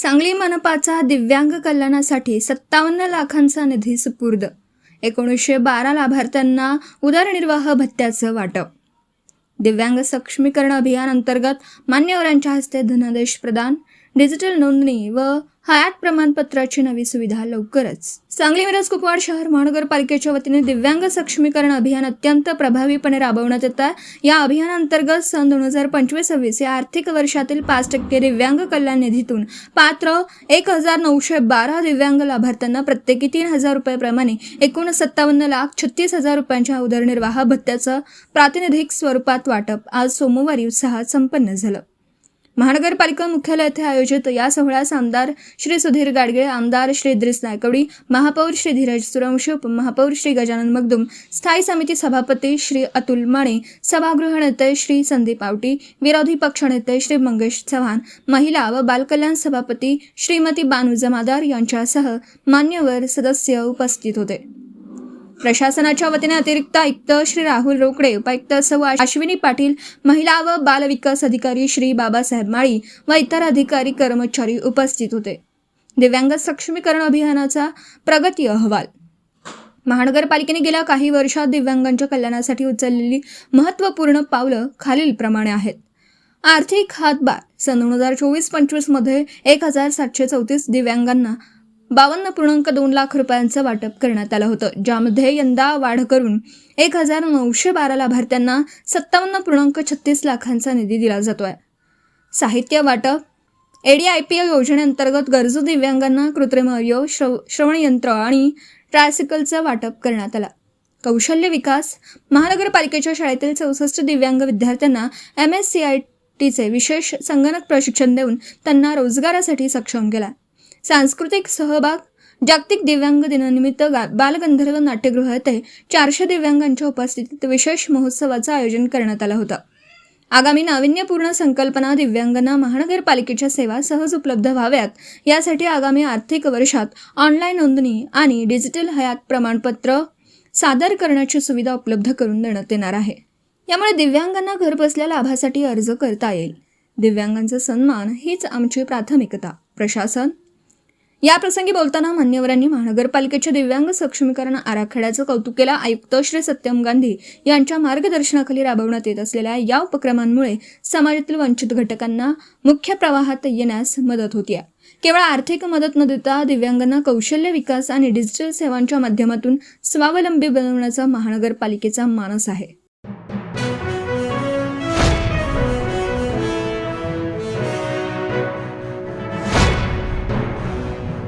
सांगली मनपाचा दिव्यांग कल्याणासाठी 57 लाखांचा निधी सुपूर्द. 1912 लाभार्थ्यांना उदरनिर्वाह भत्त्याचं वाटप. दिव्यांग सक्षमीकरण अभियान अंतर्गत मान्यवरांच्या हस्ते धनादेश प्रदान, डिजिटल नोंदणी व हयात प्रमाणपत्राची नवी सुविधा लवकरच. सांगली मिरज कुपवाड शहर महानगरपालिकेच्या वतीने दिव्यांग सक्षमीकरण अभियान अत्यंत प्रभावीपणे राबवण्यात येत आहे. या अभियानांतर्गत सन 2025-26 या आर्थिक वर्षातील 5% दिव्यांग कल्याण निधीतून पात्र 1912 दिव्यांग लाभार्थ्यांना प्रत्येकी 3,000 रुपये एकूण 57,36,000 रुपयांच्या उदरनिर्वाह भत्त्याचं प्रातिनिधिक स्वरूपात वाटप आज सोमवारी उत्साहात संपन्न झालं. महानगरपालिका मुख्यालय येथे आयोजित या सोहळ्यास आमदार श्री सुधीर गाडगे, आमदार श्री इद्रिस नायकवडी, महापौर श्री धीरज सूर्यवंशी, उपमहापौर श्री गजानन मगदुम, स्थायी समिती सभापती श्री अतुल माने, सभागृह नेते श्री संदीप आवटी, विरोधी पक्ष नेते श्री मंगेश चव्हाण, महिला व बालकल्याण सभापती श्रीमती बानू जमादार यांच्यासह मान्यवर सदस्य उपस्थित होते. प्रशासनाच्या वतीने अतिरिक्त आयुक्त श्री राहुल रोकडे, उपायुक्त सौ अश्विनी पाटील, महिला व बाल विकास अधिकारी श्री बाबासाहेब माळी व इतर अधिकारी कर्मचारी उपस्थित होते. दिव्यांग सक्षमीकरण अभियानाचा प्रगती अहवाल. महानगरपालिकेने गेल्या काही वर्षात दिव्यांगांच्या कल्याणासाठी उचललेली महत्त्वपूर्ण पावलं खालीलप्रमाणे आहेत. आर्थिक हातभार. सन 2024-25 मध्ये 1,734 दिव्यांगांना 52.2 लाख रुपयांचं वाटप करण्यात आलं होतं, ज्यामध्ये यंदा वाढ करून 1,912 लाभार्थ्यांना 57.36 लाखांचा निधी दिला जातोय. साहित्य वाटप. ADIPL योजनेअंतर्गत गरजू दिव्यांगांना कृत्रिम अवयव, श्रवणयंत्र आणि ट्रायसिकलचं वाटप करण्यात आलं. कौशल्य विकास. महानगरपालिकेच्या शाळेतील 64 दिव्यांग विद्यार्थ्यांना MSCITचे विशेष संगणक प्रशिक्षण देऊन त्यांना रोजगारासाठी सक्षम केला. सांस्कृतिक सहभाग. जागतिक दिव्यांग दिनानिमित्त बालगंधर्व नाट्यगृह येथे 400 दिव्यांगांच्या उपस्थितीत विशेष महोत्सवाचं आयोजन करण्यात आलं होतं. आगामी नाविन्यपूर्ण संकल्पना. दिव्यांगांना महानगरपालिकेच्या सेवा सहज उपलब्ध व्हाव्यात यासाठी आगामी आर्थिक वर्षात ऑनलाईन नोंदणी आणि डिजिटल हयात प्रमाणपत्र सादर करण्याची सुविधा उपलब्ध करून देण्यात येणार आहे. यामुळे दिव्यांगांना घरबसल्या लाभासाठी अर्ज करता येईल. दिव्यांगांचा सन्मान हीच आमची प्राथमिकता. प्रशासन. या प्रसंगी बोलताना मान्यवरांनी महानगरपालिकेच्या दिव्यांग सक्षमीकरण आराखड्याचं कौतुक केलं. आयुक्त श्री सत्यम गांधी यांच्या मार्गदर्शनाखाली राबवण्यात येत असलेल्या या उपक्रमांमुळे समाजातील वंचित घटकांना मुख्य प्रवाहात येण्यास मदत होतीये. केवळ आर्थिक मदत न देता दिव्यांगांना कौशल्य विकास आणि डिजिटल सेवांच्या माध्यमातून स्वावलंबी बनवण्याचा महानगरपालिकेचा मानस आहे.